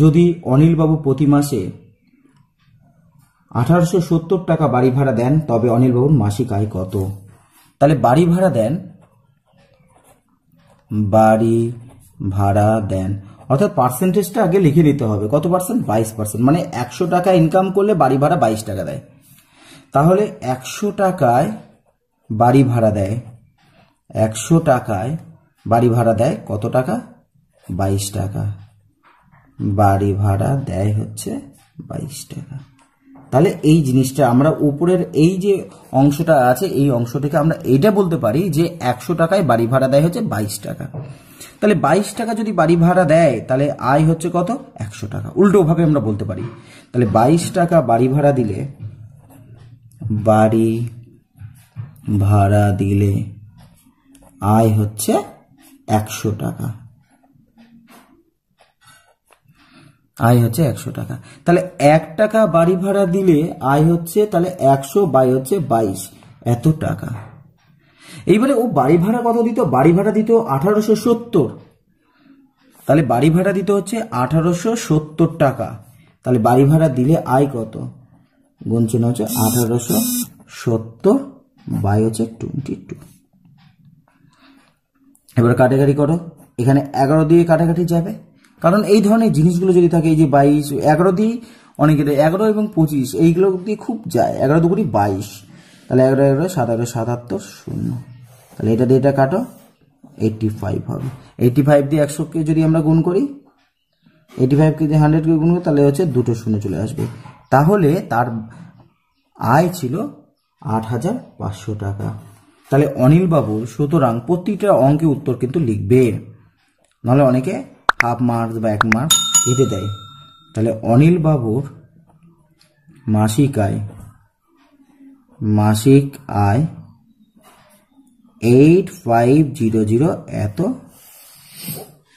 Speaker 1: যদি অনিলবাবু প্রতি মাসে 1870 টাকা বাড়ি ভাড়া দেন, তবে অনিলবাবুর মাসিক আয় কত? তাহলে বাড়ি ভাড়া দেন, বাড়ি ভাড়া দেন, অর্থাৎ পার্সেন্টেজটা আগে লিখে নিতে হবে। কত পার্সেন্ট? 22%, মানে 100 টাকা ইনকাম করলে বাড়ি ভাড়া 22 টাকা দেয়। তাহলে 100 টাকায় বাড়ি ভাড়া দেয়, 100 টাকায় বাড়ি ভাড়া দেয় কত টাকা? 22 টাকা। বাড়ি ভাড়া দেয় হচ্ছে 22 টাকা। তাহলে এই জিনিসটা আমরা উপরের এই যে অংশটা আছে, এই অংশটাকে আমরা এইটা বলতে পারি যে 100 টাকায় বাড়ি ভাড়া দেয় হচ্ছে 22 টাকা। তাহলে 22 টাকা যদি বাড়ি ভাড়া দেয়, তাহলে আয় হচ্ছে কত? 100 টাকা। উল্টো ভাবে আমরা বলতে পারি, তাহলে 22 টাকা বাড়ি ভাড়া দিলে, বাড়ি ভাড়া দিলে আয় হচ্ছে 100 টাকা। আয় হচ্ছে 100 টাকা। তাহলে 1 টাকা বাড়ি ভাড়া দিলে আয় হচ্ছে তাহলে 100 বাই হচ্ছে 22 এত টাকা। এইবারে ও বাড়ি ভাড়া কত দিত? বাড়ি ভাড়া দিত 1870। তাহলে বাড়ি ভাড়া দিতে হচ্ছে 1870 টাকা। তাহলে বাড়ি ভাড়া দিলে আয় কত? গুনছেন হচ্ছে 1870 বাই হচ্ছে 22। এবারে কাটাকাটি করো, এখানে 11 দিয়ে কাটাকাটি যাবে, কারণ এই ধরনের জিনিসগুলো যদি থাকে, এই যে 22 11 দিয়ে অনেকের 11 এবং 25 এইগুলো দিয়ে খুব যায়, 11 2 22, তাহলে 11 11 7 11 77 0। তাহলে এটা দিয়ে এটা কাটো, 85 হবে। 85 দিয়ে 100কে যদি আমরা গুণ করি, 85কে যদি 100কে গুণ করি, তাহলে হচ্ছে দুটো শূন্য চলে আসবে। তাহলে তার আয় ছিল 8500 টাকা। তাহলে অনিল বাবুর, সুতরাং প্রতিটা অঙ্কে উত্তর কিন্তু লিখবে, নাহলে অনেকে হাফ মার্কস বা 1 মার্কস কেটে দেয়। তাহলে অনিল বাবুর মাসিক আয় 8500 এত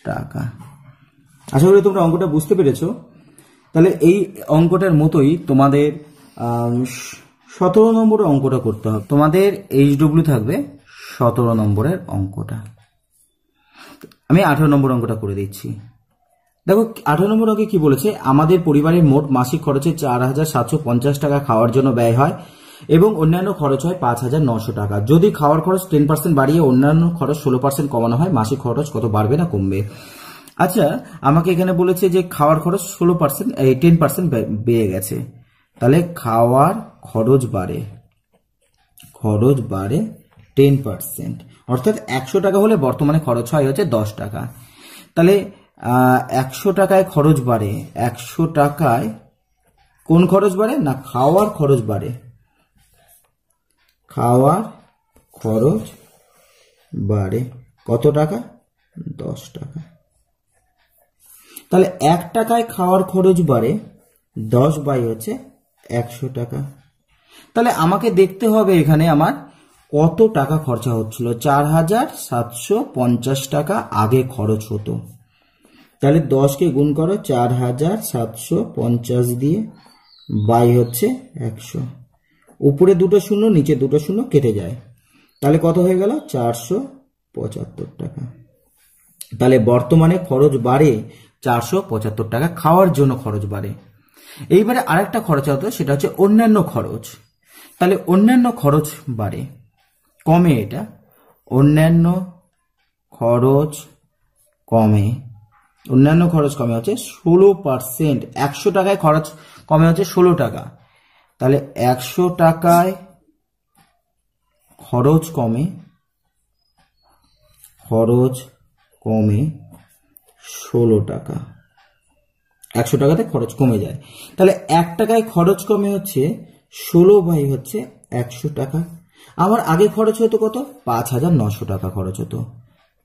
Speaker 1: টাকা। আশা করি তোমরা অঙ্কটা বুঝতে পেরেছো। তাহলে এই অঙ্কটার মতোই তোমাদের 17 নম্বরের অঙ্কটা করতে হবে। তোমাদের HW থাকবে 17 নম্বরের অঙ্কটা। আমি 18 নম্বর অঙ্কটা করে দিচ্ছি। দেখো 18 নম্বর অঙ্কে কি বলেছে? আমাদের পরিবারের মোট মাসিক খরচে 4750 টাকা খাওয়ার জন্য ব্যয় হয় এবং অন্যান্য খরচ হয় 5900 টাকা। যদি খাওয়ার খরচ 10% বাড়িয়ে অন্যান্য খরচ 16% কমানো হয়, মাসিক খরচ কত বাড়বে না কমবে? আচ্ছা, আমাকে এখানে বলেছে যে খাওয়ার খরচ 10% বেড়ে গেছে, তাহলে খাওয়ার খরচ বাড়ে 10%, অর্থাৎ 100 টাকা হলে বর্তমানে খরচ হয় হচ্ছে 10 টাকা। তাহলে 100 টাকায় খরচ বাড়ে, 100 টাকায় কোন খরচ বাড়ে না? খাওয়ার খরচ বাড়ে, খাওয়ার খরচ বাড়ে কত টাকা? 10 টাকা। তাহলে 1 টাকায় খাওয়ার খরচ বাড়ে 10 বাই হচ্ছে 100 টাকা। তাহলে আমাকে দেখতে হবে এখানে আমার কত টাকা খরচা হচ্ছিল। 4750 টাকা আগে খরচ হতো। তাহলে 10কে গুণ করো 4750 দিয়ে বাই হচ্ছে 100, উপরে দুটো শূন্য নিচে দুটো শূন্য কেটে যায়, তাহলে কত হয়ে গেল? 475 টাকা। তাহলে বর্তমানে খরচ বাড়ে 475 টাকা, খাওয়ার জন্য খরচ বাড়ে। এইবারে আরেকটা খরচ হতো, সেটা হচ্ছে অন্যান্য খরচ। তাহলে অন্যান্য খরচ বাড়ে, কমে, এটা অন্যান্য খরচ কমে, অন্যান্য খরচ কমে হচ্ছে 16%। 100 টাকায় খরচ কমে হচ্ছে 16 টাকা। তাহলে 100 টাকায় খরচ কমে 16 টাকা। 100 টাকাতে খরচ কমে যায়। তাহলে 1 টাকায় খরচ কমে হচ্ছে 16 বাই হচ্ছে 100 টাকা। আমার আগে খরচ হতো কত? 5900 টাকা খরচ হতো।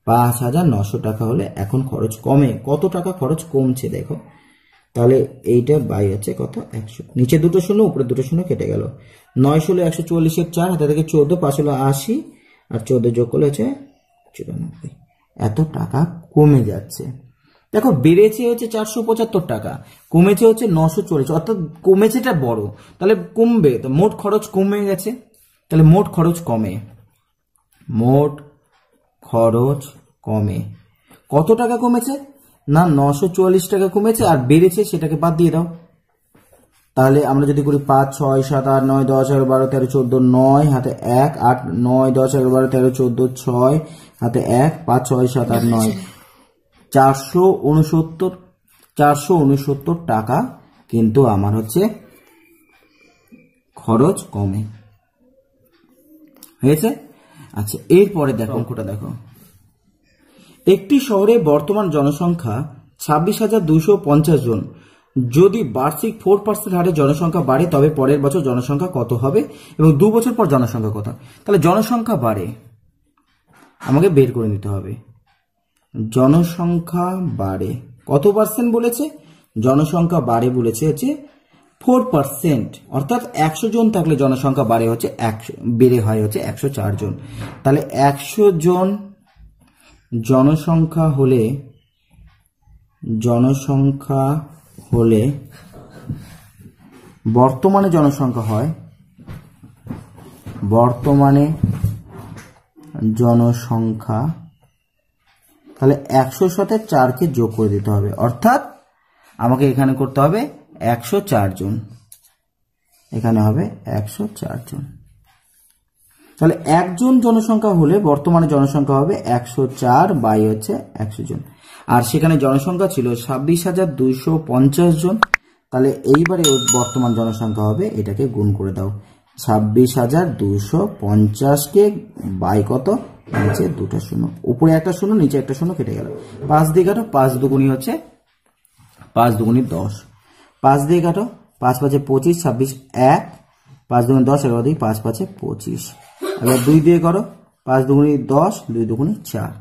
Speaker 1: 5900 টাকা হলে এখন খরচ কমে কত টাকা? খরচ কমছে, দেখো। তাহলে এইটা বাই হচ্ছে কত? 100, নিচে দুটো শূন্য উপরে দুটো শূন্য কেটে গেল। 9 ষোলো 144 4, হাতে থেকে 14, 5 হলো 80 আর 14 যোগ করলে হচ্ছে 94। এত টাকা কমে যাচ্ছে। দেখো বেড়েছে হচ্ছে 475 টাকা, কমেছে হচ্ছে 940, অর্থাৎ কমেছেটা বড়, তাহলে কমবে, তো মোট খরচ কমে গেছে, তাহলে মোট খরচ কমে, মোট খরচ কমে কত টাকা কমেছে না 944 টাকা কমেছে, আর বেড়েছে সেটাকে বাদ দিয়ে দাও। তাহলে আমরা যদি করি 5 6 7 8 9 10 11 12 13 14, 9 হাতে 1 8 9 10 11 12 13 14, 6 হাতে 1 5 6 7 8 9, 469 টাকা কিন্তু আমার হচ্ছে খরচ কমে হয়েছে। আচ্ছা, এরপরে দেখো অঙ্কটা দেখো। একটি শহরে বর্তমান জনসংখ্যা 26,250 জন। যদি বার্ষিক 4% হারে জনসংখ্যা বাড়ে তবে পরের বছর জনসংখ্যা কত হবে এবং 2 বছর পর জনসংখ্যা কত? তাহলে জনসংখ্যা বাড়ে, আমাকে বের করে নিতে হবে। জনসংখ্যা বাড়ে কত পার্সেন্ট বলেছে? জনসংখ্যা বাড়ে বলেছে হচ্ছে 4%, অর্থাৎ 100 জন থাকলে জনসংখ্যা বাড়ে হচ্ছে বেড়ে হয় হচ্ছে 104 জন। তাহলে 100 জন জনসংখ্যা হলে বর্তমানে জনসংখ্যা হয়, বর্তমানে জনসংখ্যা, তাহলে 100 সাথে 4কে যোগ করে দিতে হবে, অর্থাৎ আমাকে এখানে করতে হবে 104 জন, এখানে হবে 104 জন। তাহলে একজন জনসংখ্যা হলে বর্তমানে জনসংখ্যা হবে 104 বাই হচ্ছে 100 জন, আর সেখানে জনসংখ্যা ছিল 26,250 জন। তাহলে এইবারে বর্তমান জনসংখ্যা হবে, এটাকে গুণ করে দাও, 26,250কে বাই কত, নিচে দুটো শূন্য, উপরে একটা শূন্য নিচে একটা শূন্য কেটে গেল, 5 দিয়ে কাটো, 5 দুগুণী হচ্ছে 5 দুগুণী 10, 5 দিয়ে কাটো, 5 5 25, 26 1, 5 দুগুণী 10, 11 দিয়ে 5 5 25, এবার 2 দিয়ে করো, 5 দুগুণী 10, 2 দুগুণী 4।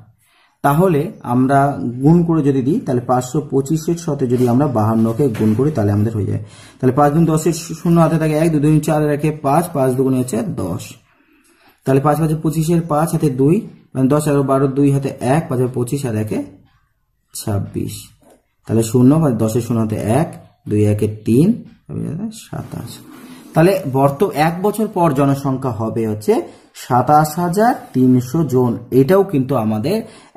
Speaker 1: তাহলে আমরা গুণ করে যদি দিই, তাহলে 525-এর সাথে যদি আমরা 52কে গুণ করি তাহলে আমাদের হয়ে যায়। তাহলে 5 দুগুণ 10-এর শূন্য হাতে থাকে 1, 2 দুগুণ 4 রেখে 5, 5 দুগুণী হচ্ছে 10। তাহলে 5 5 25-এর 5 হাতে 2, মানে 10 11 12 2 হাতে 1, 5 25 আর 1 26, তাহলে 0, মানে 10-এর শূন্য হাতে 1, 2 1 3, 27। তাহলে এক বছর পর জনসংখ্যা হবে হচ্ছে 27,300 জন। এটাও কিন্তু আমাদের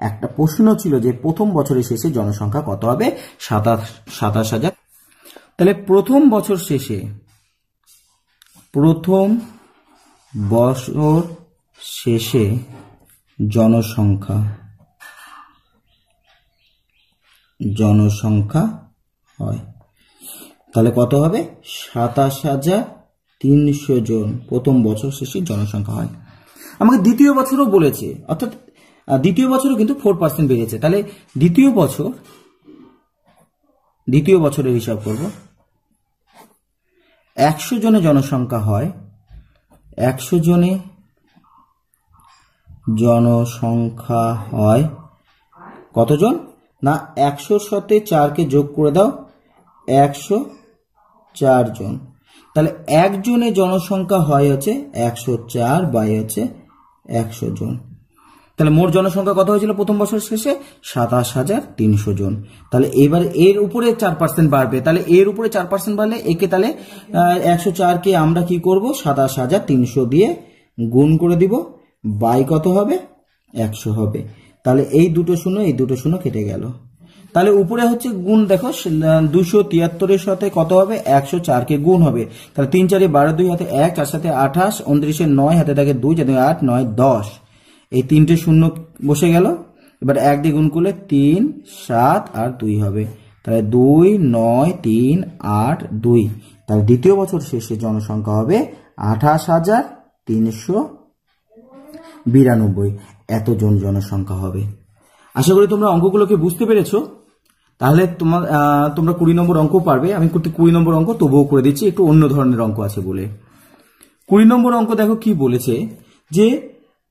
Speaker 1: একটা প্রশ্ন ছিল যে প্রথম বছরের শেষে জনসংখ্যা কত হবে, 27,000। তাহলে প্রথম বছর শেষে জনসংখ্যা হয়, তাহলে কত হবে, 27,300 জন প্রথম বছর শেষে জনসংখ্যা হয়। আমাকে দ্বিতীয় বছরও বলেছে, অর্থাৎ দ্বিতীয় বছরও কিন্তু 4% বেড়েছে। তাহলে দ্বিতীয় বছরের হিসাব করব, 100 জনে জনসংখ্যা হয়, 100 জনে জনসংখ্যা হয় কতজন না, 100-র সাথে 4কে যোগ করে দাও, 104 জন। তাহলে একজনের জনসংখ্যা হয় হচ্ছে 104 বাই হচ্ছে 100 জন। তাহলে মোট জনসংখ্যা কত হয়েছিল প্রথম বছর শেষে, 27,300 জন। তাহলে এবার এর উপরে 4% বাড়বে, তাহলে এর উপরে 4% বাড়লে একে তাহলে 104কে আমরা কি করব, 27,300 দিয়ে গুণ করে দিব, বাই কত হবে, 100 হবে। তাহলে এই দুটো শূন্য কেটে গেল। তাহলে উপরে হচ্ছে গুণ, দেখো 273-এর সাথে কত হবে, 104কে গুণ হবে, তাহলে 3 4 12 2 হাতে 1, 4 7 28, 29 9 হাতে থাকে 2, 4 8 9 10, এই তিনটে শূন্য বসে গেল। এবার 1 দিয়ে গুণ করলে 3 7 আর 2 হবে, তাহলে 2 9 3 8 2। তাহলে দ্বিতীয় বছর শেষে জনসংখ্যা হবে 28,392, এতজন জনসংখ্যা হবে। আশা করি তোমরা অঙ্কগুলোকে বুঝতে পেরেছো। তাহলে তোমরা 20 নম্বর অঙ্ক পারবে। আমি 20 নম্বর অঙ্ক তবুও করে দিচ্ছি, একটু অন্য ধরনের অঙ্ক আছে বলে। 20 নম্বর অঙ্ক দেখো কি বলেছে, যে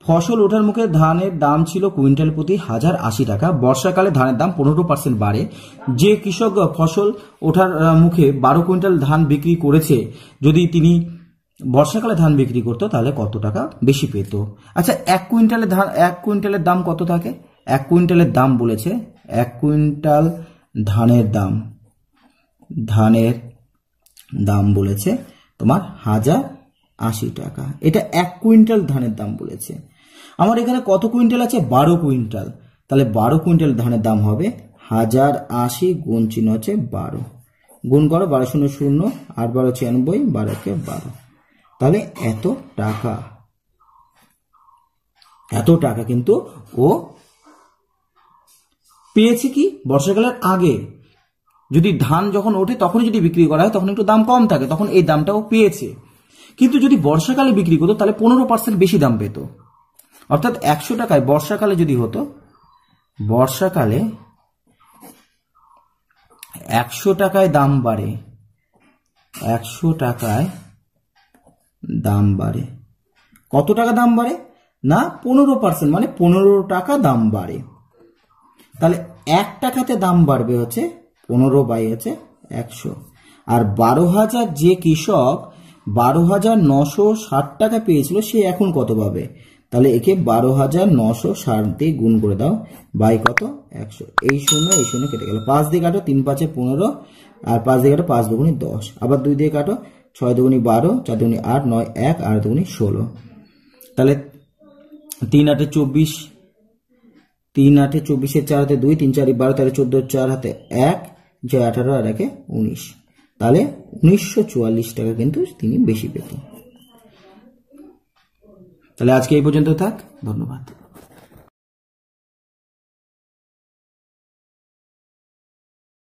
Speaker 1: ফসল ওঠার মুখে ধানের দাম ছিল কুইন্টাল প্রতি 1080 টাকা, বর্ষাকালে ধানের দাম 15% বাড়ে। যে কৃষক ফসল ওঠার মুখে 12 কুইন্টাল ধান বিক্রি করেছে, যদি তিনি বর্ষাকালে ধান বিক্রি করতো তাহলে কত টাকা বেশি পেত। আচ্ছা, 1 কুইন্টালের দাম কত থাকে? 1 কুইন্টালের দাম বলেছে, 1 কুইন্টাল ধানের দাম বলেছে তোমার 1080 টাকা। এটা 1 কুইন্টাল ধানের দাম বলেছে। আমার এখানে কত কুইন্টাল আছে? 12 কুইন্টাল। তাহলে 12 কুইন্টাল ধানের দাম হবে 1080 গুণ চিহ্ন হচ্ছে 12, গুণ করো 12 0 0, 8 12 96, 12 কে 12। তাহলে এত টাকা কিন্তু ও পেয়েছে কি বর্ষাকালের আগে। যদি ধান যখন ওঠে তখনই যদি বিক্রি করা হয় তখন একটু দাম কম থাকে, তখন এই দামটাও পেয়েছে। কিন্তু যদি বর্ষাকালে বিক্রি করতো তাহলে 15% বেশি দাম পেত। অর্থাৎ 100 টাকায় বর্ষাকালে যদি হতো, বর্ষাকালে 100 টাকায় দাম বাড়ে, 100 টাকায় দাম বাড়ে। কত টাকা দাম বাড়ে না 15%, মানে 15 টাকা দাম বাড়ে। তাহলে 1 টাকাতে দাম বাড়বে হচ্ছে 15 বাই হচ্ছে 100। আর 12,000 যে কৃষক 12,960 টাকা পেয়েছিল সে এখন কত পাবে? তাহলে একে 12,960 দিয়ে গুণ করে দাও, বাই কত 100। এই শূন্য কেটে গেল, 5 দিয়ে কাটো, 3 5 15, আর 5 দিয়ে কাটো, 5 দুগুণে 10, আবার 2 দিয়ে কাটো, 6 দুগুণে 12, 4 দুগুণে 8, 9 1, 8 দুগুণে 16। তাহলে 3 8 24, 3 8 24 4 হাতে 2, 3 4 12, তাহলে 14 4 হাতে 1, 6 18 আর 1 19। তাহলে 1944 টাকা কিন্তু তিনি বেশি পেতেন। তাহলে আজকে এই পর্যন্ত থাক, ধন্যবাদ।